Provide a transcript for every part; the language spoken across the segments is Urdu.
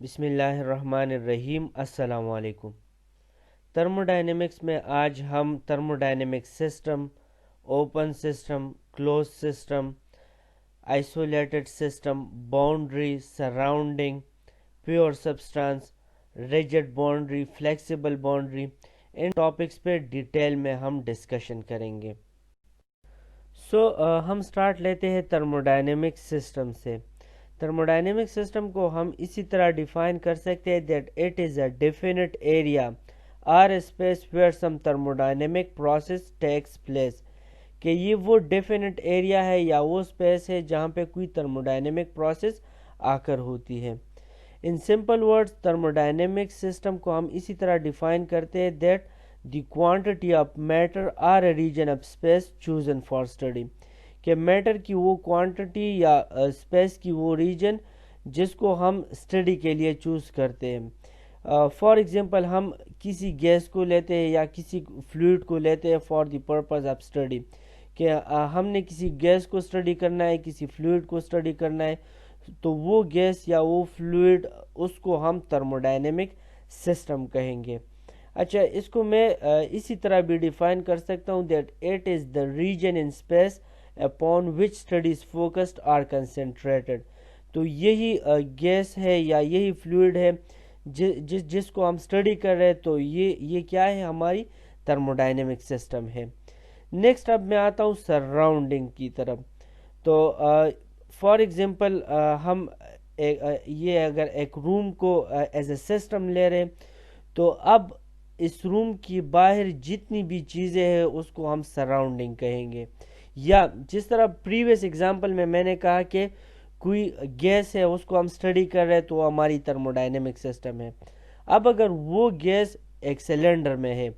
بسم اللہ الرحمن الرحیم۔ السلام علیکم۔ تھرموڈائنمکس میں آج ہم thermodynamic system, open system, close system, isolated system, boundary, surrounding, pure substance, rigid boundary, flexible boundary, ان ٹاپکس پہ ڈیٹیل میں ہم ڈسکشن کریں گے۔ ہم سٹارٹ لیتے ہیں تھرموڈائنمک سسٹم سے۔ تھرموڈائنمک سسٹم کو ہم اسی طرح ڈیفائن کر سکتے ہیں that it is a definite area or a space where some thermodynamic process takes place، کہ یہ وہ ڈیفینٹ ایریا ہے یا وہ اسپیس ہے جہاں پہ کوئی تھرموڈائنمک پروسیس آ کر ہوتی ہے۔ ان سمپل ورڈز تھرموڈائنمک سسٹم کو ہم اسی طرح ڈیفائن کرتے ہیں that the quantity of matter or a region of space chosen for study، کہ میٹر کی وہ کوانٹٹی یا اسپیس کی وہ ریجن جس کو ہم اسٹڈی کے لیے چوز کرتے ہیں۔ فار ایگزامپل ہم کسی گیس کو لیتے ہیں یا کسی فلوئڈ کو لیتے ہیں for the purpose of study, کہ ہم نے کسی گیس کو اسٹڈی کرنا ہے، کسی فلوئڈ کو اسٹڈی کرنا ہے، تو وہ گیس یا وہ فلوئڈ اس کو ہم تھرموڈائنمک سسٹم کہیں گے۔ اچھا، اس کو میں اسی طرح بھی ڈیفائن کر سکتا ہوں that it is the region in space upon which studies focused or concentrated، تو یہی گیس ہے یا یہی فلوئڈ ہے جس کو ہم اسٹڈی کر رہے ہیں، تو یہ کیا ہے، ہماری تھرموڈائنمک سسٹم ہے۔ نیکسٹ اب میں آتا ہوں سراؤنڈنگ کی طرف۔ تو فار ایگزامپل ہم یہ اگر ایک روم کو ایز اے سسٹم لے رہے تو اب اس روم کی باہر جتنی بھی چیزیں ہیں اس کو ہم سراؤنڈنگ کہیں گے، یا جس طرح پریویس ایگزامپل میں نے کہا کہ کوئی گیس ہے اس کو ہم اسٹڈی کر رہے ہیں تو وہ ہماری تھرموڈائنمک سسٹم ہے۔ اب اگر وہ گیس ایک سلنڈر میں ہے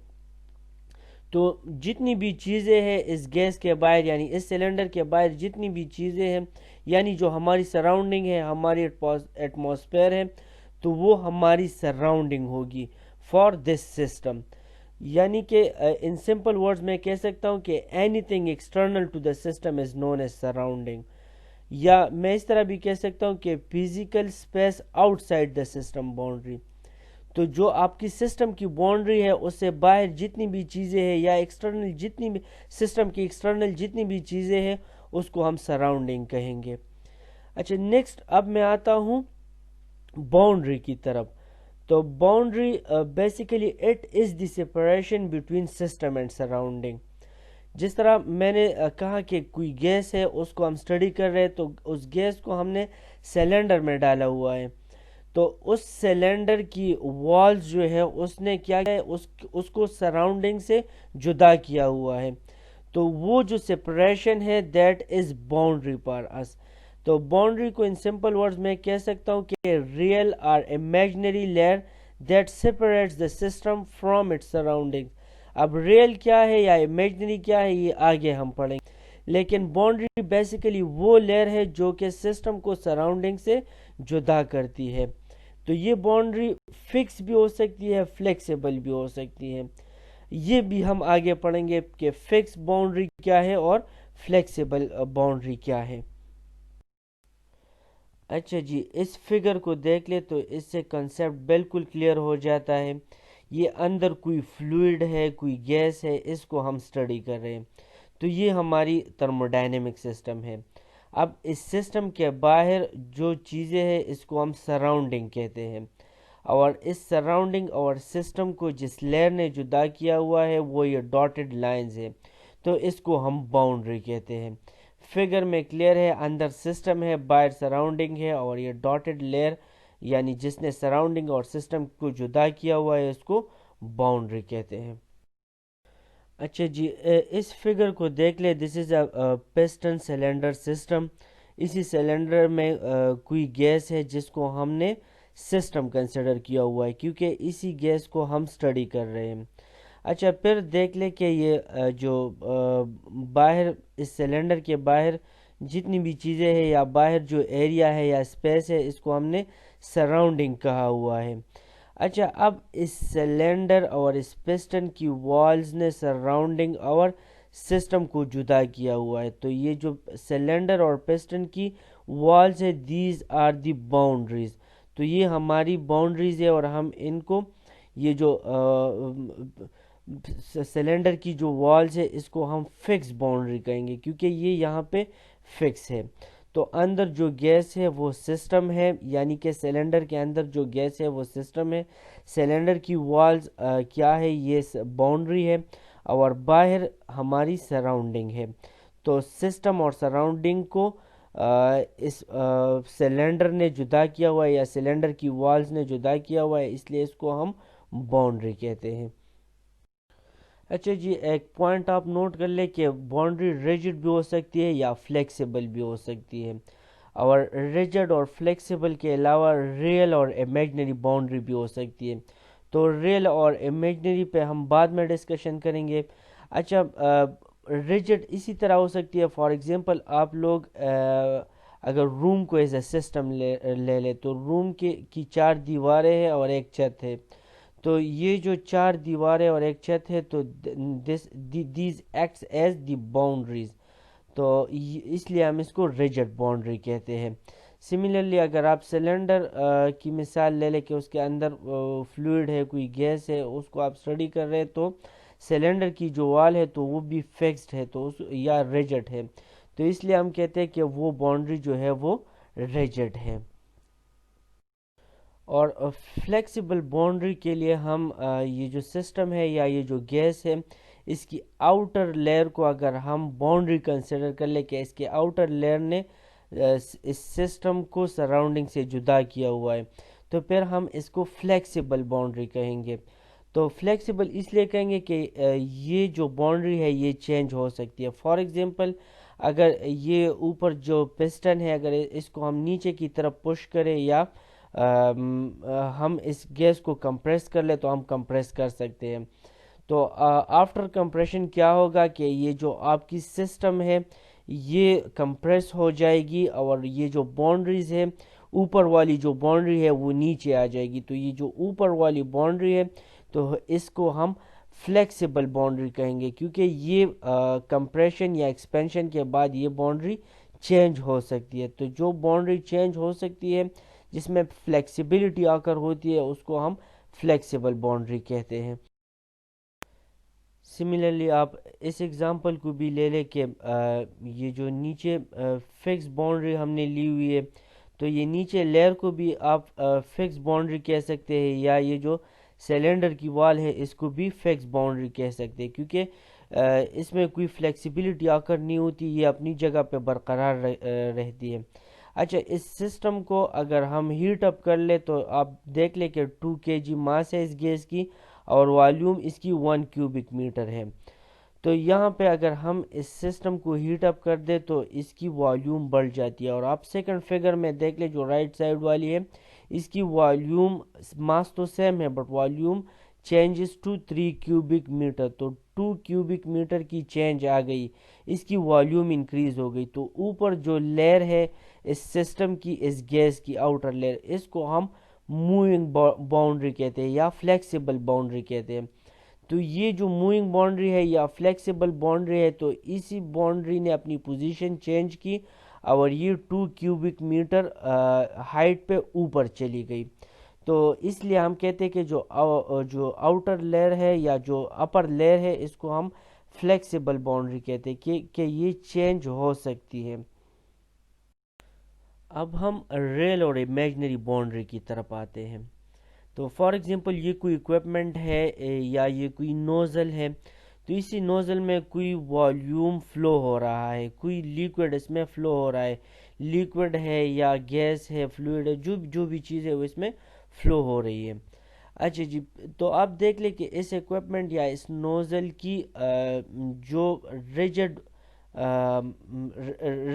تو جتنی بھی چیزیں ہیں اس گیس کے باہر، یعنی اس سلنڈر کے باہر جتنی بھی چیزیں ہیں، یعنی جو ہماری سراؤنڈنگ ہے، ہماری ایٹماسفیئر ہے، تو وہ ہماری سراؤنڈنگ ہوگی فار دس سسٹم۔ یعنی کہ ان سمپل ورڈز میں کہہ سکتا ہوں کہ anything external to the system is known as surrounding, یا میں اس طرح بھی کہہ سکتا ہوں کہ physical space outside the system boundary, تو جو آپ کی سسٹم کی باؤنڈری ہے اس سے باہر جتنی بھی چیزیں ہیں یا ایکسٹرنل جتنی بھی سسٹم کی ایکسٹرنل جتنی بھی چیزیں ہیں اس کو ہم سراؤنڈنگ کہیں گے۔ اچھا، نیکسٹ اب میں آتا ہوں باؤنڈری کی طرف۔ تو boundary basically it is the separation between system and surrounding. جس طرح میں نے کہا کہ کوئی گیس ہے اس کو ہم اسٹڈی کر رہے ہیں، تو اس گیس کو ہم نے سلنڈر میں ڈالا ہوا ہے، تو اس سلنڈر کی والز جو ہے اس نے کیا ہے، اس کو سراؤنڈنگ سے جدا کیا ہوا ہے، تو وہ جو سپریشن ہے دیٹ از باؤنڈری فار اس۔ تو باؤنڈری کو ان سمپل ورڈز میں کہہ سکتا ہوں کہ ریئل اور imaginary layer that سپریٹس the system from its surrounding. اب ریئل کیا ہے یا امیجنری کیا ہے یہ آگے ہم پڑھیں گے، لیکن باؤنڈری بیسیکلی وہ لیئر ہے جو کہ سسٹم کو سراؤنڈنگ سے جدا کرتی ہے۔ تو یہ باؤنڈری فکس بھی ہو سکتی ہے، فلیکسیبل بھی ہو سکتی ہے، یہ بھی ہم آگے پڑھیں گے کہ فکس باؤنڈری کیا ہے اور فلیکسیبل باؤنڈری کیا ہے۔ اچھا جی، اس فگر کو دیکھ لے تو اس سے کنسیپٹ بالکل کلیئر ہو جاتا ہے۔ یہ اندر کوئی فلوئڈ ہے، کوئی گیس ہے، اس کو ہم سٹڈی کر رہے ہیں، تو یہ ہماری تھرموڈائنمک سسٹم ہے۔ اب اس سسٹم کے باہر جو چیزیں ہیں اس کو ہم سراؤنڈنگ کہتے ہیں، اور اس سراؤنڈنگ اور سسٹم کو جس لیئر نے جدا کیا ہوا ہے وہ یہ ڈاٹڈ لائنز ہے، تو اس کو ہم باؤنڈری کہتے ہیں۔ فگر میں کلیئر ہے، اندر سسٹم ہے، باہر سراؤنڈنگ ہے، اور یہ ڈاٹڈ لیئر یعنی جس نے سراؤنڈنگ اور سسٹم کو جدا کیا ہوا ہے اس کو باؤنڈری کہتے ہیں۔ اچھا جی، اس فگر کو دیکھ لے، دس از اے پسٹن سلنڈر سسٹم۔ اسی سلنڈر میں کوئی گیس ہے جس کو ہم نے سسٹم کنسیڈر کیا ہوا ہے کیونکہ اسی گیس کو ہم سٹڈی کر رہے ہیں۔ اچھا، پھر دیکھ لے کہ یہ جو باہر اس سلنڈر کے باہر جتنی بھی چیزیں ہیں یا باہر جو ایریا ہے یا اسپیس ہے اس کو ہم نے سراؤنڈنگ کہا ہوا ہے۔ اچھا، اب اس سلنڈر اور اس پسٹن کی والز نے سراؤنڈنگ اور سسٹم کو جدا کیا ہوا ہے، تو یہ جو سلنڈر اور پسٹن کی والز ہے دیز آر دی باؤنڈریز، تو یہ ہماری باؤنڈریز ہے، اور ہم ان کو یہ جو سلنڈر کی جو والز ہے اس کو ہم فکس باؤنڈری کہیں گے، کیونکہ یہ یہاں پہ فکس ہے۔ تو اندر جو گیس ہے وہ سسٹم ہے، یعنی کہ سلنڈر کے اندر جو گیس ہے وہ سسٹم ہے، سلنڈر کی والز کیا ہے، یہ باؤنڈری ہے، اور باہر ہماری سراؤنڈنگ ہے۔ تو سسٹم اور سراؤنڈنگ کو اس سلنڈر نے جدا کیا ہوا ہے، یا سلنڈر کی والز نے جدا کیا ہوا ہے، اس لیے اس کو ہم باؤنڈری کہتے ہیں۔ اچھا جی، ایک پوائنٹ آپ نوٹ کر لیں کہ باؤنڈری ریجڈ بھی ہو سکتی ہے یا فلیکسیبل بھی ہو سکتی ہے، اور ریجڈ اور فلیکسیبل کے علاوہ ریئل اور امیجنری باؤنڈری بھی ہو سکتی ہے۔ تو ریئل اور امیجنری پہ ہم بعد میں ڈسکشن کریں گے۔ اچھا، ریجڈ اسی طرح ہو سکتی ہے، فار ایگزامپل آپ لوگ اگر روم کو ایز اے سسٹم لے لیں، تو روم کی 4 دیواریں ہیں اور ایک چھت ہے، تو یہ جو 4 دیواریں اور ایک چھت ہے، تو these acts as the boundaries, تو اس لیے ہم اس کو ریجڈ باؤنڈری کہتے ہیں۔ سملرلی اگر آپ سلنڈر کی مثال لے لیں کہ اس کے اندر فلوئڈ ہے، کوئی گیس ہے، اس کو آپ اسٹڈی کر رہے ہیں، تو سلنڈر کی جو وال ہے تو وہ بھی فکسڈ ہے، تو یا ریجڈ ہے، تو اس لیے ہم کہتے ہیں کہ وہ باؤنڈری جو ہے وہ ریجڈ ہے۔ اور فلیکسیبل باؤنڈری کے لیے ہم یہ جو سسٹم ہے یا یہ جو گیس ہے، اس کی آؤٹر لیئر کو اگر ہم باؤنڈری کنسیڈر کر لیں کہ اس کے آؤٹر لیئر نے اس سسٹم کو سراؤنڈنگ سے جدا کیا ہوا ہے، تو پھر ہم اس کو فلیکسیبل باؤنڈری کہیں گے۔ تو فلیکسیبل اس لیے کہیں گے کہ یہ جو باؤنڈری ہے یہ چینج ہو سکتی ہے۔ فار ایگزامپل، اگر یہ اوپر جو پسٹن ہے، اگر اس کو ہم نیچے کی طرف پش کریں، یا ہم اس گیس کو کمپریس کر لیں، تو ہم کمپریس کر سکتے ہیں۔ تو آفٹر کمپریشن کیا ہوگا کہ یہ جو آپ کی سسٹم ہے یہ کمپریس ہو جائے گی، اور یہ جو باؤنڈریز ہے، اوپر والی جو باؤنڈری ہے وہ نیچے آ جائے گی۔ تو یہ جو اوپر والی باؤنڈری ہے تو اس کو ہم فلیکسیبل باؤنڈری کہیں گے، کیونکہ یہ کمپریشن یا ایکسپینشن کے بعد یہ باؤنڈری چینج ہو سکتی ہے۔ تو جو باؤنڈری چینج ہو سکتی ہے، جس میں فلیکسیبلٹی آ کر ہوتی ہے، اس کو ہم فلیکسیبل باؤنڈری کہتے ہیں۔ سملرلی آپ اس ایگزامپل کو بھی لے لیں کہ یہ جو نیچے فکس باؤنڈری ہم نے لی ہوئی ہے، تو یہ نیچے لیئر کو بھی آپ فکس باؤنڈری کہہ سکتے ہیں، یا یہ جو سلنڈر کی وال ہے اس کو بھی فکس باؤنڈری کہہ سکتے ہیں، کیونکہ اس میں کوئی فلیکسیبلٹی آ کر نہیں ہوتی، یہ اپنی جگہ پہ برقرار رہتی ہے۔ اچھا، اس سسٹم کو اگر ہم ہیٹ اپ کر لیں، تو آپ دیکھ لیں کہ 2 kg ماس ہے اس گیس کی، اور والیوم اس کی 1 کیوبک میٹر ہے۔ تو یہاں پہ اگر ہم اس سسٹم کو ہیٹ اپ کر دیں تو اس کی والیوم بڑھ جاتی ہے، اور آپ سیکنڈ فگر میں دیکھ لیں جو رائٹ سائڈ والی ہے، اس کی والیوم، ماس تو سیم ہے but volume changes to 3 cubic metre, تو 2 کیوبک میٹر کی چینج آ گئی، اس کی والیوم انکریز ہو گئی۔ تو اوپر جو لیئر ہے اس سسٹم کی، اس گیس کی آؤٹر لیئر، اس کو ہم موونگ باؤنڈری کہتے ہیں یا فلیکسیبل باؤنڈری کہتے ہیں۔ تو یہ جو موونگ باؤنڈری ہے یا فلیکسیبل باؤنڈری ہے، تو اسی باؤنڈری نے اپنی پوزیشن چینج کی، اور یہ 2 کیوبک میٹر ہائٹ پہ اوپر چلی گئی۔ تو اس لیے ہم کہتے ہیں کہ جو آؤٹر لیئر ہے یا جو اپر لیئر ہے، اس کو ہم فلیکسیبل باؤنڈری کہتے ہیں کہ یہ چینج ہو سکتی ہے۔ اب ہم ریئل اور امیجنری باؤنڈری کی طرف آتے ہیں۔ تو فار ایگزامپل، یہ کوئی اکوپمنٹ ہے یا یہ کوئی نوزل ہے، تو اسی نوزل میں کوئی والیوم فلو ہو رہا ہے، کوئی لیکوڈ اس میں فلو ہو رہا ہے، لیکوڈ ہے یا گیس ہے، فلوئڈ ہے، جو بھی چیز ہے وہ اس میں فلو ہو رہی ہے۔ اچھا جی، تو آپ دیکھ لیں کہ اس اکوپمنٹ یا اس نوزل کی جو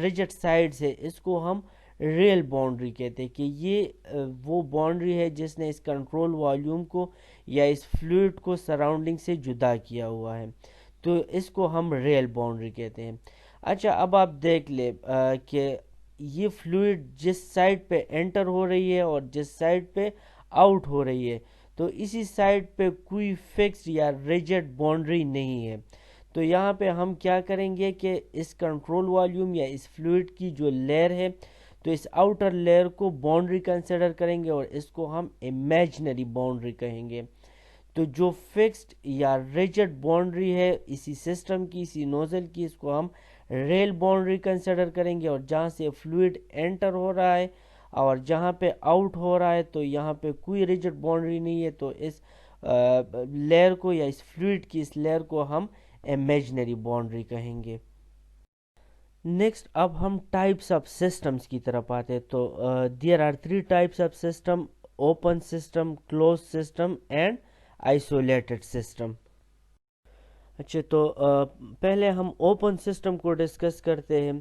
ریجڈ سائڈز ہے، اس کو ہم ریل باؤنڈری کہتے ہیں، کہ یہ وہ باؤنڈری ہے جس نے اس کنٹرول والیوم کو یا اس فلوئڈ کو سراؤنڈنگ سے جدا کیا ہوا ہے، تو اس کو ہم ریل باؤنڈری کہتے ہیں۔ اچھا، اب آپ دیکھ لیں کہ یہ فلوئڈ جس سائڈ پہ انٹر ہو رہی ہے اور جس سائڈ پہ آؤٹ ہو رہی ہے، تو اسی سائڈ پہ کوئی فکس یا ریجڈ باؤنڈری نہیں ہے۔ تو یہاں پہ ہم کیا کریں گے کہ اس کنٹرول والیوم یا اس فلوئڈ کی جو لیئر ہے، تو اس آؤٹر لیئر کو باؤنڈری کنسیڈر کریں گے اور اس کو ہم امیجنری باؤنڈری کہیں گے. تو جو فکسڈ یا ریجڈ باؤنڈری ہے اسی سسٹم کی، اسی نوزل کی، اس کو ہم ریل باؤنڈری کنسیڈر کریں گے. اور جہاں سے فلوئڈ انٹر ہو رہا ہے اور جہاں پہ آؤٹ ہو رہا ہے تو یہاں پہ کوئی ریجڈ باؤنڈری نہیں ہے، تو اس لیئر کو یا اس فلوئڈ کی اس لیئر کو ہم امیجنری باؤنڈری کہیں گے. نیکسٹ اب ہم ٹائپس آف سسٹمز کی طرف آتے ہیں. تو there are 3 types of system: open system, close system and isolated system. اچھا، تو پہلے ہم اوپن سسٹم کو ڈسکس کرتے ہیں.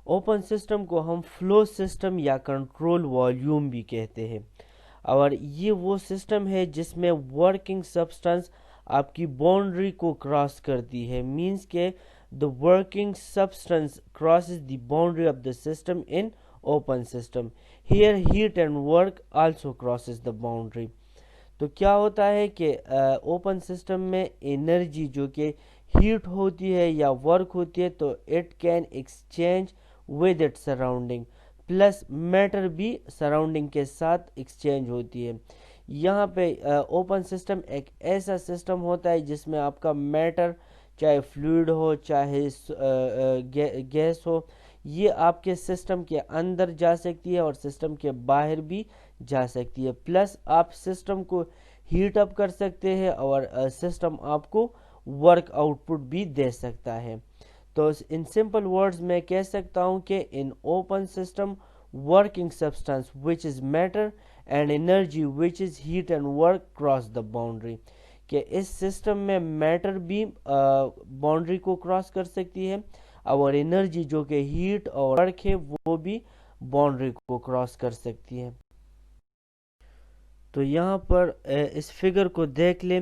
اوپن سسٹم کو ہم فلو سسٹم یا کنٹرول والیوم بھی کہتے ہیں، اور یہ وہ سسٹم ہے جس میں ورکنگ سبسٹنس آپ کی باؤنڈری کو کراس کرتی ہے. مینس کہ the working substance crosses the boundary of the system in open system. Here heat and work also crosses the boundary. تو کیا ہوتا ہے کہ اوپن سسٹم میں انرجی جو کہ ہیٹ ہوتی ہے یا ورک ہوتی ہے تو it can exchange with it surrounding, plus matter بھی سراؤنڈنگ کے ساتھ ایکسچینج ہوتی ہے. یہاں پہ اوپن سسٹم ایک ایسا سسٹم ہوتا ہے جس میں آپ کا میٹر، چاہے فلوئڈ ہو چاہے گیس ہو، یہ آپ کے سسٹم کے اندر جا سکتی ہے اور سسٹم کے باہر بھی جا سکتی ہے. پلس آپ سسٹم کو ہیٹ اپ کر سکتے ہیں اور سسٹم آپ کو ورک آؤٹ پٹ بھی دے سکتا ہے. تو ان سمپل ورڈز میں کہہ سکتا ہوں کہ in open system working substance which is matter and energy which is heat and work cross the boundary. کہ اس سسٹم میں میٹر بھی باؤنڈری کو کراس کر سکتی ہے اور انرجی جو کہ ہیٹ اور ورک ہے وہ بھی باؤنڈری کو کراس کر سکتی ہے. تو یہاں پر اس فگر کو دیکھ لیں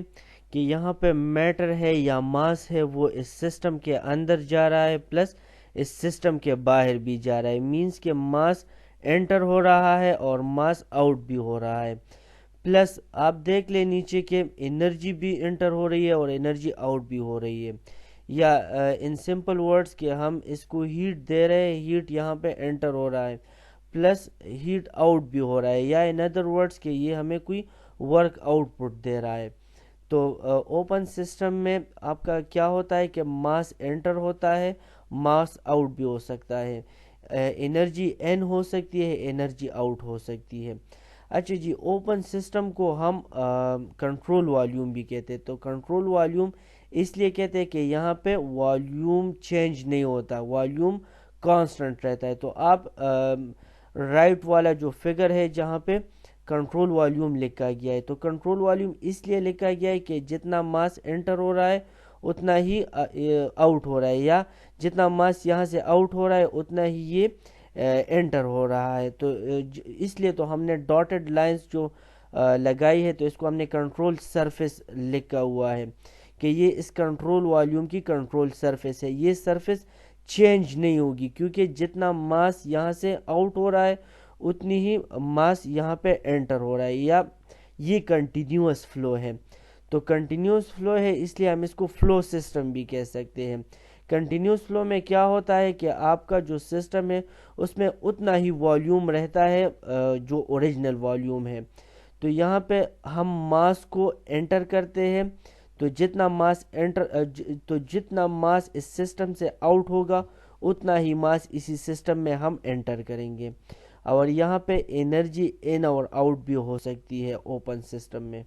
کہ یہاں پہ میٹر ہے یا ماس ہے وہ اس سسٹم کے اندر جا رہا ہے پلس اس سسٹم کے باہر بھی جا رہا ہے. مینس کہ ماس انٹر ہو رہا ہے اور ماس آؤٹ بھی ہو رہا ہے. پلس آپ دیکھ لیں نیچے کہ انرجی بھی انٹر ہو رہی ہے اور انرجی آؤٹ بھی ہو رہی ہے. یا ان سمپل ورڈز کہ ہم اس کو ہیٹ دے رہے ہیں، ہیٹ یہاں پہ انٹر ہو رہا ہے پلس ہیٹ آؤٹ بھی ہو رہا ہے، یا ان ادر ورڈز کہ یہ ہمیں کوئی ورک آؤٹ پٹ دے رہا ہے. تو اوپن سسٹم میں آپ کا کیا ہوتا ہے کہ ماس انٹر ہوتا ہے، ماس آؤٹ بھی ہو سکتا ہے، انرجی ان ہو سکتی ہے، انرجی آؤٹ ہو سکتی ہے. اچھا جی، اوپن سسٹم کو ہم کنٹرول والیوم بھی کہتے ہیں. تو کنٹرول والیوم اس لیے کہتے ہیں کہ یہاں پہ والیوم چینج نہیں ہوتا، والیوم کانسٹنٹ رہتا ہے. تو آپ رائٹ والا جو فگر ہے جہاں پہ کنٹرول والیوم لکھا گیا ہے، تو کنٹرول والیوم اس لیے لکھا گیا ہے کہ جتنا ماس انٹر ہو رہا ہے اتنا ہی آؤٹ ہو رہا ہے، یا جتنا ماس یہاں سے آؤٹ ہو رہا ہے اتنا ہی یہ انٹر ہو رہا ہے. تو اس لیے تو ہم نے ڈاٹڈ لائنز جو لگائی ہے تو اس کو ہم نے کنٹرول سرفیس لکھا ہوا ہے کہ یہ اس کنٹرول والیوم کی کنٹرول سرفیس ہے. یہ سرفیس چینج نہیں ہوگی کیونکہ جتنا ماس یہاں سے آؤٹ ہو رہا ہے اتنی ہی ماس یہاں پہ انٹر ہو رہا ہے، یا یہ کنٹینیوس فلو ہے. تو کنٹینیوس فلو ہے اس لیے ہم اس کو فلو سسٹم بھی کہہ سکتے ہیں. کنٹینیوس فلو میں کیا ہوتا ہے کہ آپ کا جو سسٹم ہے اس میں اتنا ہی والیوم رہتا ہے جو اوریجنل والیوم ہے. تو یہاں پہ ہم ماس کو انٹر کرتے ہیں تو جتنا ماس اس سسٹم سے آؤٹ ہوگا اتنا ہی ماس اسی سسٹم میں ہم انٹر کریں گے. اور یہاں پہ انرجی ان اور آؤٹ بھی ہو سکتی ہے اوپن سسٹم میں.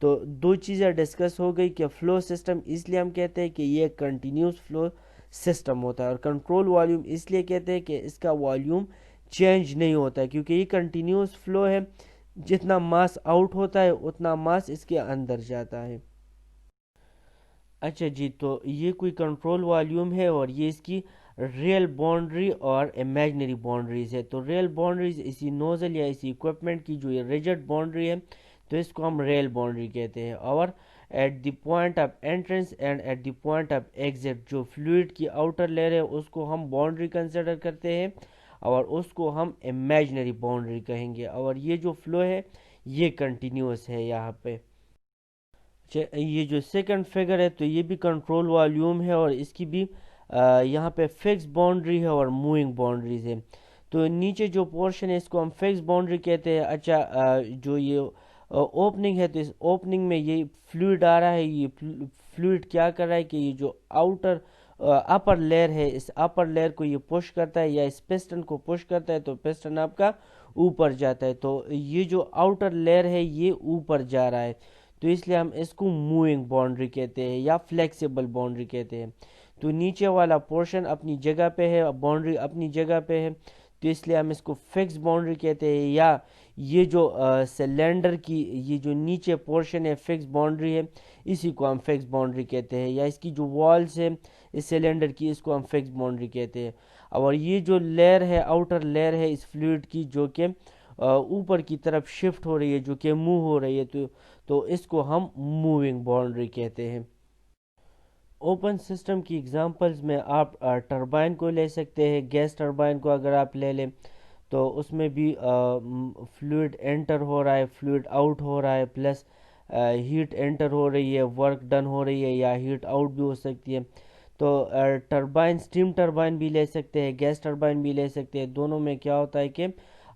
تو دو چیزیں ڈسکس ہو گئی کہ فلو سسٹم اس لیے ہم کہتے ہیں کہ یہ کنٹینیوس فلو سسٹم ہوتا ہے، اور کنٹرول والیوم اس لیے کہتے ہیں کہ اس کا والیوم چینج نہیں ہوتا ہے کیونکہ یہ کنٹینیوس فلو ہے. جتنا ماس آؤٹ ہوتا ہے اتنا ماس اس کے اندر جاتا ہے. اچھا جی، تو یہ کوئی کنٹرول والیوم ہے اور یہ اس کی ریئل باؤنڈری اور امیجنری باؤنڈریز ہے. تو ریئل باؤنڈریز اسی نوزل یا اسی اکوپمنٹ کی جو یہ ریجڈ باؤنڈری ہے تو اس کو ہم ریئل باؤنڈری کہتے ہیں. اور at the point of entrance and at the point of exit جو فلوئڈ کی آؤٹر لیئر ہے اس کو ہم باؤنڈری کنسیڈر کرتے ہیں اور اس کو ہم امیجنری باؤنڈری کہیں گے. اور یہ جو فلو ہے یہ کنٹینیوس ہے. یہاں پہ یہ جو سیکنڈ فگر ہے تو یہ بھی کنٹرول والیوم ہے اور اس کی بھی یہاں پہ فکس باؤنڈری ہے اور موونگ باؤنڈریز ہے. تو نیچے جو پورشن ہے اس کو ہم فکس باؤنڈری کہتے ہیں. اچھا جو یہ اوپننگ ہے تو اس اوپننگ میں یہ فلوئڈ آ رہا ہے. یہ فلوئڈ کیا کر رہا ہے کہ یہ جو آؤٹر اپر لیئر ہے اس اپر لیئر کو یہ پش کرتا ہے یا اس پسٹن کو پش کرتا ہے تو پسٹن آپ کا اوپر جاتا ہے. تو یہ جو آؤٹر لیئر ہے یہ اوپر جا رہا ہے تو اس لیے ہم اس کو موونگ باؤنڈری کہتے ہیں یا فلیکسیبل باؤنڈری کہتے ہیں. تو نیچے والا پورشن اپنی جگہ پہ ہے, باؤنڈری اپنی جگہ پہ ہے تو اس لیے ہم اس کو فکس باؤنڈری کہتے ہیں. یا یہ جو سلینڈر کی یہ جو نیچے پورشن ہے فکس باؤنڈری ہے اسی کو ہم فکس باؤنڈری کہتے ہیں. یا اس کی جو والز ہے اس سلینڈر کی اس کو ہم فکس باؤنڈری کہتے ہیں. اور یہ جو لیئر ہے آؤٹر لیئر ہے اس فلوئڈ کی جو کہ اوپر کی طرف شفٹ ہو رہی ہے جو کہ موو ہو رہی ہے تو اس کو ہم موونگ باؤنڈری کہتے ہیں. اوپن سسٹم کی اگزامپلز میں آپ ٹربائن کو لے سکتے ہیں. گیس ٹربائن کو اگر آپ لے لیں تو اس میں بھی فلوئڈ انٹر ہو رہا ہے, فلوئڈ آؤٹ ہو رہا ہے, پلس ہیٹ انٹر ہو رہی ہے, ورک ڈن ہو رہی ہے یا ہیٹ آؤٹ بھی ہو سکتی ہے. تو ٹربائن اسٹیم ٹربائن بھی لے سکتے ہیں, گیس ٹربائن بھی لے سکتے ہیں. دونوں میں کیا ہوتا ہے کہ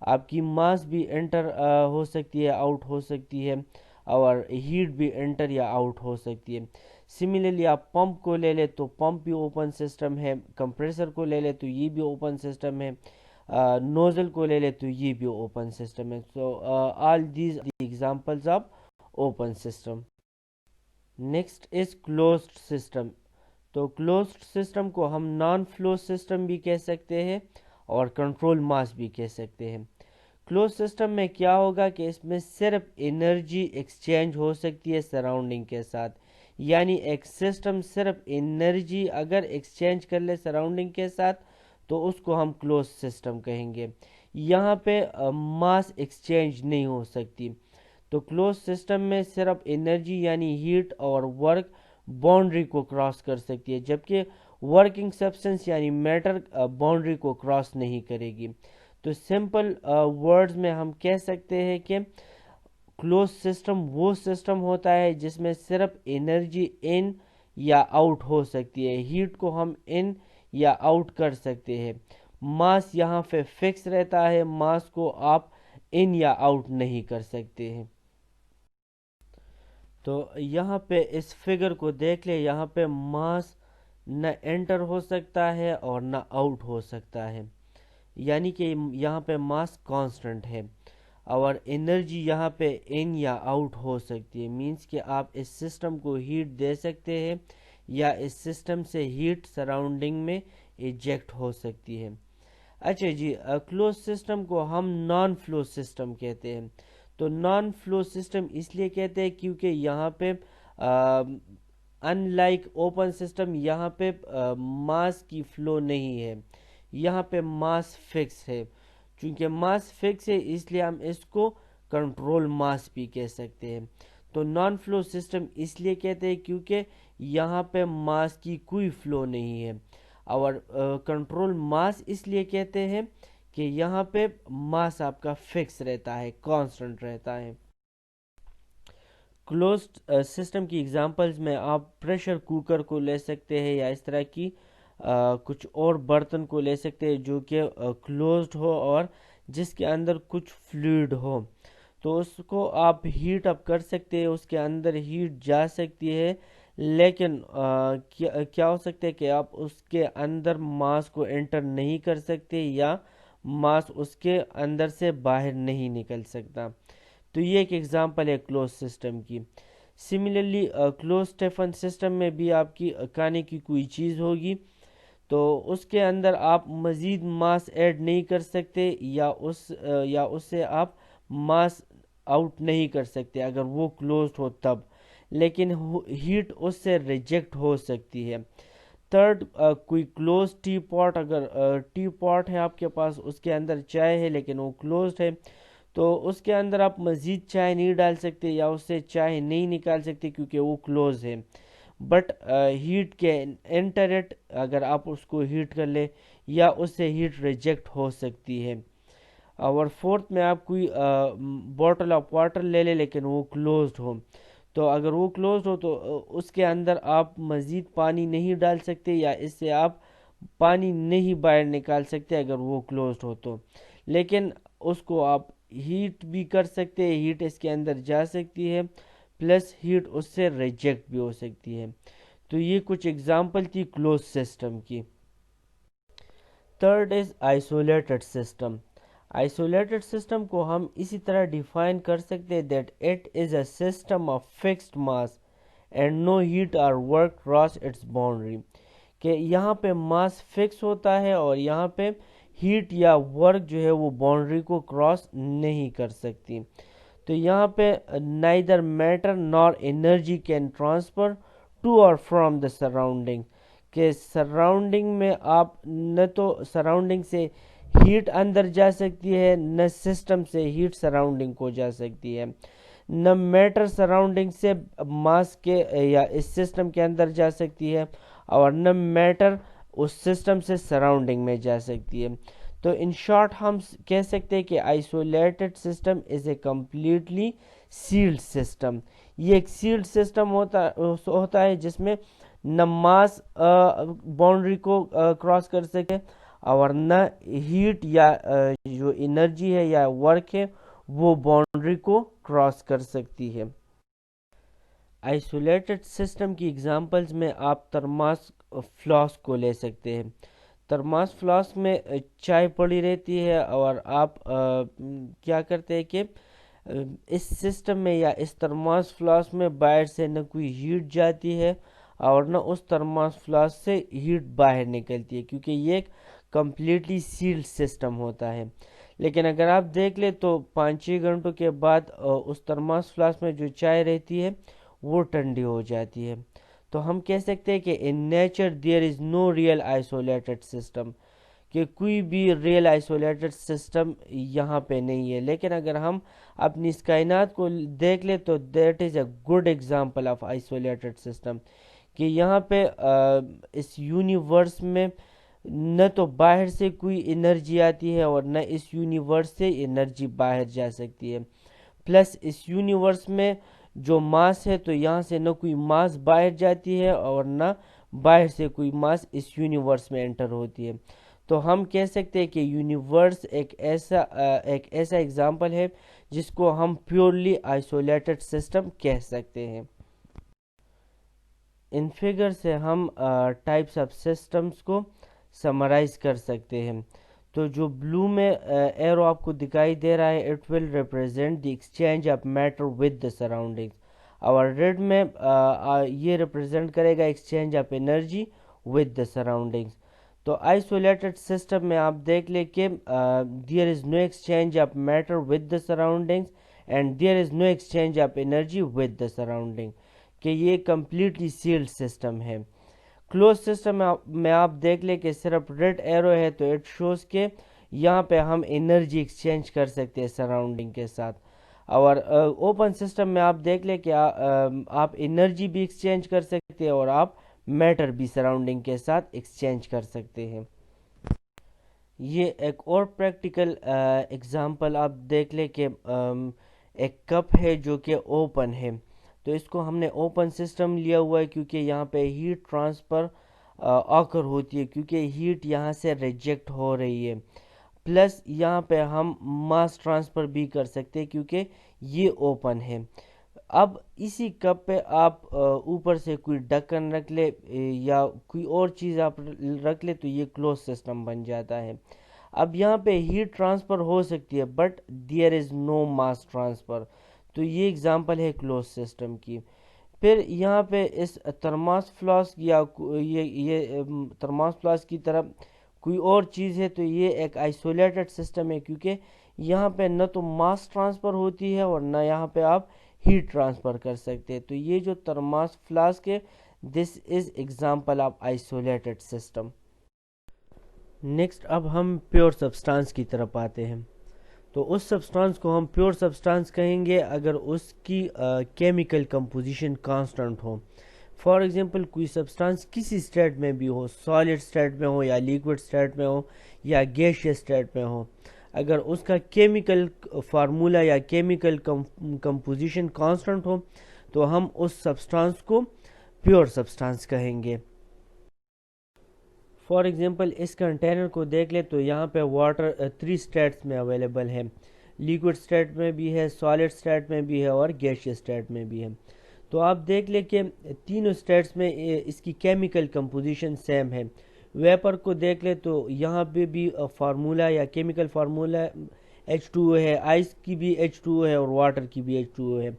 آپ کی ماس بھی انٹر ہو سکتی ہے, آؤٹ ہو سکتی ہے, اور ہیٹ بھی انٹر یا آؤٹ ہو سکتی ہے. سملرلی آپ پمپ کو لے لیں تو پمپ بھی اوپن سسٹم ہے, کمپریسر کو لے لیں تو یہ بھی اوپن سسٹم ہے, نوزل کو لے لیں تو یہ بھی اوپن سسٹم ہے. So all these examples of open system. Next is closed system. تو کلوزڈ سسٹم کو ہم نان فلو سسٹم بھی کہہ سکتے ہیں اور کنٹرول ماس بھی کہہ سکتے ہیں. کلوز سسٹم میں کیا ہوگا کہ اس میں صرف انرجی ایکسچینج ہو سکتی ہے سراؤنڈنگ کے ساتھ. یعنی ایک سسٹم صرف انرجی اگر ایکسچینج کر لے سراؤنڈنگ کے ساتھ تو اس کو ہم کلوز سسٹم کہیں گے. یہاں پہ ماس ایکسچینج نہیں ہو سکتی. تو کلوز سسٹم میں صرف انرجی یعنی ہیٹ اور ورک باؤنڈری کو کراس کر سکتی ہے, جبکہ ورکنگ سبسٹنس یعنی میٹر باؤنڈری کو کراس نہیں کرے گی. تو سمپل ورڈز میں ہم کہہ سکتے ہیں کہ کلوز سسٹم وہ سسٹم ہوتا ہے جس میں صرف انرجی ان یا آؤٹ ہو سکتی ہے. ہیٹ کو ہم ان یا آؤٹ کر سکتے ہیں. ماس یہاں پہ فکس رہتا ہے, ماس کو آپ ان یا آؤٹ نہیں کر سکتے ہیں. تو یہاں پہ اس فگر کو دیکھ لیں, یہاں پہ ماس نہ انٹر ہو سکتا ہے اور نہ آؤٹ ہو سکتا ہے, یعنی کہ یہاں پہ ماس کانسٹنٹ ہے. اور انرجی یہاں پہ ان یا آؤٹ ہو سکتی ہے, مینس کہ آپ اس سسٹم کو ہیٹ دے سکتے ہیں یا اس سسٹم سے ہیٹ سراؤنڈنگ میں ایجیکٹ ہو سکتی ہے. اچھا جی, کلوز سسٹم کو ہم نان فلو سسٹم کہتے ہیں. تو نان فلو سسٹم اس لیے کہتے ہیں کیونکہ یہاں پہ ان لائک اوپن سسٹم یہاں پہ ماس کی فلو نہیں ہے, یہاں پہ ماس فکس ہے. چونکہ ماس فکس ہے اس لیے ہم اس کو کنٹرول ماس بھی کہہ سکتے ہیں. تو نان فلو سسٹم اس لیے کہتے ہیں کیونکہ یہاں پہ ماس کی کوئی فلو نہیں ہے. اور کنٹرول ماس اس لیے کہتے ہیں کہ یہاں پہ ماس آپ کا فکس رہتا ہے, کانسٹنٹ رہتا ہے. کلوزڈ سسٹم کی ایگزامپلز میں آپ پریشر کوکر کو لے سکتے ہیں یا اس طرح کی کچھ اور برتن کو لے سکتے ہیں جو کہ کلوزڈ ہو اور جس کے اندر کچھ فلوئڈ ہو. تو اس کو آپ ہیٹ اپ کر سکتے ہیں, اس کے اندر ہیٹ جا سکتی ہے, لیکن کیا ہو سکتا ہے کہ آپ اس کے اندر ماس کو انٹر نہیں کر سکتے یا ماس اس کے اندر سے باہر نہیں نکل سکتا. تو یہ ایک ایگزامپل ہے کلوز سسٹم کی. سملرلی کلوز اسٹیفن سسٹم میں بھی آپ کی کھانے کی کوئی چیز ہوگی تو اس کے اندر آپ مزید ماس ایڈ نہیں کر سکتے یا اس سے آپ ماس آؤٹ نہیں کر سکتے اگر وہ کلوزڈ ہو تب, لیکن ہیٹ اس سے ریجیکٹ ہو سکتی ہے. تھرڈ, کوئی کلوز ٹی پاٹ, اگر ٹی پاٹ ہے آپ کے پاس, اس کے اندر چائے ہے لیکن وہ کلوزڈ ہے تو اس کے اندر آپ مزید چائے نہیں ڈال سکتے یا اس سے چائے نہیں نکال سکتے کیونکہ وہ کلوز ہے. بٹ ہیٹ کے انٹرٹ اگر آپ اس کو ہیٹ کر لیں یا اس سے ہیٹ ریجیکٹ ہو سکتی ہے. اور فورتھ میں آپ کوئی بوٹل آف واٹر لے لیں لیکن وہ کلوزڈ ہو, تو اگر وہ کلوزڈ ہو تو اس کے اندر آپ مزید پانی نہیں ڈال سکتے یا اس سے آپ پانی نہیں باہر نکال سکتے اگر وہ کلوزڈ ہو تو، لیکن اس کو آپ ہیٹ بھی کر سکتے ہیں، ہیٹ اس کے اندر جا سکتی ہے، پلس ہیٹ اس سے ریجیکٹ بھی ہو سکتی ہے۔ تو یہ کچھ اگزامپل تھی کلوز سسٹم کی۔ Third is isolated system. Isolated system کو ہم اسی طرح ڈیفائن کر سکتے ہیں that it is a system of fixed mass and no heat اور ورک کراس اٹس باؤنڈری، کہ یہاں پہ ماس فکس ہوتا ہے اور یہاں پہ ہیٹ یا ورک جو ہے وہ باؤنڈری کو کراس نہیں کر سکتی۔ تو یہاں پہ نائدر میٹر نار انرجی کین ٹرانسفر ٹو اور فرام دا سراؤنڈنگ، کہ سراؤنڈنگ میں آپ نہ تو سراؤنڈنگ سے ہیٹ اندر جا سکتی ہے، نہ سسٹم سے ہیٹ سراؤنڈنگ کو جا سکتی ہے، نہ میٹر سراؤنڈنگ سے ماس کے یا اس سسٹم کے اندر جا سکتی ہے، اور نہ میٹر اس سسٹم سے سراؤنڈنگ میں جا سکتی ہے۔ تو ان شارٹ ہم کہہ سکتے ہیں کہ isolated system is a completely sealed system. یہ ایک سیلڈ سسٹم ہوتا ہے جس میں نہ ماس باؤنڈری کو کراس کر سکے اور نہ ہیٹ یا جو انرجی ہے یا ورک ہے وہ باؤنڈری کو کراس کر سکتی ہے۔ آئسولیٹڈ سسٹم کی اگزامپلز میں آپ ترماس فلاسک کو لے سکتے ہیں۔ ترماس فلاسک میں چائے پڑی رہتی ہے اور آپ کیا کرتے ہیں کہ اس سسٹم میں یا اس ترماس فلاسک میں باہر سے نہ کوئی ہیٹ جاتی ہے اور نہ اس ترماس فلاسک سے ہیٹ باہر نکلتی ہے، کیونکہ یہ ایک کمپلیٹلی سیلڈ سسٹم ہوتا ہے۔ لیکن اگر آپ دیکھ لیں تو 5-6 گھنٹوں کے بعد اس ترماس فلاسک میں جو چائے رہتی ہے وہ ٹھنڈی ہو جاتی ہے۔ تو ہم کہہ سکتے ہیں کہ in nature there is no real isolated system, کہ کوئی بھی ریئل آئسولیٹڈ سسٹم یہاں پہ نہیں ہے۔ لیکن اگر ہم اپنی اس کائنات کو دیکھ لیں تو that is a good example of isolated system, کہ یہاں پہ اس یونیورس میں نہ تو باہر سے کوئی انرجی آتی ہے اور نہ اس یونیورس سے انرجی باہر جا سکتی ہے، پلس اس یونیورس میں جو ماس ہے تو یہاں سے نہ کوئی ماس باہر جاتی ہے اور نہ باہر سے کوئی ماس اس یونیورس میں انٹر ہوتی ہے۔ تو ہم کہہ سکتے ہیں کہ یونیورس ایک ایسا ایگزامپل ہے جس کو ہم پیورلی آئسولیٹڈ سسٹم کہہ سکتے ہیں۔ ان فگر سے ہم ٹائپس آف سسٹمز کو سمرائز کر سکتے ہیں۔ تو جو بلو میں ایرو آپ کو دکھائی دے رہا ہے it will represent the exchange of matter with the surroundings, اور ریڈ میں یہ ریپرزینٹ کرے گا exchange of energy with the surroundings. تو آئسولیٹڈ سسٹم میں آپ دیکھ لیں کہ there is no exchange of matter with the surroundings and there is no exchange of energy with the surrounding, کہ یہ کمپلیٹلی سیلڈ سسٹم ہے۔ کلوز سسٹم میں آپ دیکھ لیں کہ صرف ریڈ ایرو ہے تو اٹ شوز کہ یہاں پہ ہم انرجی ایکسچینج کر سکتے ہیں سراؤنڈنگ کے ساتھ، اور اوپن سسٹم میں آپ دیکھ لیں کہ آپ انرجی بھی ایکسچینج کر سکتے ہیں اور آپ میٹر بھی سراؤنڈنگ کے ساتھ ایکسچینج کر سکتے ہیں۔ یہ ایک اور پریکٹیکل ایگزامپل آپ دیکھ لیں کہ ایک کپ ہے جو کہ اوپن ہے، تو اس کو ہم نے اوپن سسٹم لیا ہوا ہے کیونکہ یہاں پہ ہیٹ ٹرانسفر آکر ہوتی ہے، کیونکہ ہیٹ یہاں سے ریجیکٹ ہو رہی ہے، پلس یہاں پہ ہم ماس ٹرانسفر بھی کر سکتے ہیں کیونکہ یہ اوپن ہے۔ اب اسی کپ پہ آپ اوپر سے کوئی ڈھکن رکھ لے یا کوئی اور چیز آپ رکھ لے تو یہ کلوز سسٹم بن جاتا ہے۔ اب یہاں پہ ہیٹ ٹرانسفر ہو سکتی ہے but there is no mass transfer, تو یہ اگزامپل ہے کلوز سسٹم کی۔ پھر یہاں پہ اس ترماس فلاسک یا یہ ترماس فلاسک کی طرح کوئی اور چیز ہے تو یہ ایک آئسولیٹڈ سسٹم ہے، کیونکہ یہاں پہ نہ تو ماس ٹرانسفر ہوتی ہے اور نہ یہاں پہ آپ ہیٹ ٹرانسفر کر سکتے ہیں۔ تو یہ جو ترماس فلاسک ہے this is example of isolated system. Next اب ہم پیور سبسٹانس کی طرف آتے ہیں۔ تو اس سبسٹانس کو ہم پیور سبسٹانس کہیں گے اگر اس کی chemical composition constant who. For example کوئی سبسٹانس کسی اسٹیٹ میں بھی ہو، سالڈ اسٹیٹ میں ہو یا لیکوڈ اسٹیٹ میں ہو یا گیشیس اسٹیٹ میں ہو، اگر اس کا کیمیکل فارمولا یا کیمیکل کمپوزیشن کانسٹنٹ ہو تو ہم اس سبسٹانس کو پیور سبسٹانس کہیں گے۔ فار ایگزامپل اس کنٹینر کو دیکھ لیں تو یہاں پہ واٹر 3 اسٹیٹس میں اویلیبل ہے، لیکوڈ اسٹیٹ میں بھی ہے، سالڈ اسٹیٹ میں بھی ہے اور گیشیس اسٹیٹ میں بھی ہے۔ تو آپ دیکھ لیں کہ تینوں اسٹیٹس میں اس کی کیمیکل کمپوزیشن سیم ہے۔ ویپر کو دیکھ لیں تو یہاں پہ بھی فارمولا یا کیمیکل فارمولا H2O ہے، آئس کی بھی H2O ہے اور واٹر کی بھی H2O ہے۔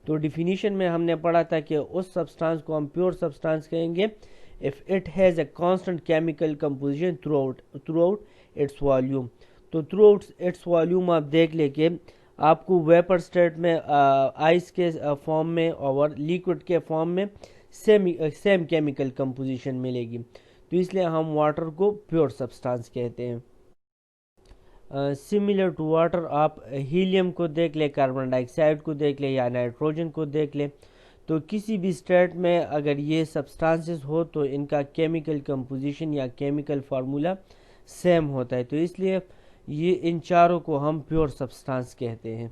تو ڈیفینیشن میں ہم نے پڑھا تھا کہ اس سبسٹانس کو ہم پیور سبسٹانس کہیں گے if it has a constant chemical composition throughout its volume۔ تو throughout its volume آپ دیکھ لیں کہ آپ کو ویپر اسٹیٹ میں آئس کے فارم میں اور لیکوڈ کے فارم میں سیم کیمیکل کمپوزیشن ملے گی، تو اس لیے ہم واٹر کو پیور سبسٹانس کہتے ہیں۔ سملر ٹو واٹر آپ ہیلیم کو دیکھ لیں، کاربن ڈائی آکسائڈ کو دیکھ لیں یا نائٹروجن کو دیکھ لیں، تو کسی بھی اسٹیٹ میں اگر یہ سبسٹانسز ہو تو ان کا کیمیکل کمپوزیشن یا کیمیکل فارمولا سیم ہوتا ہے، تو اس لیے یہ ان چاروں کو ہم پیور سبسٹانس کہتے ہیں۔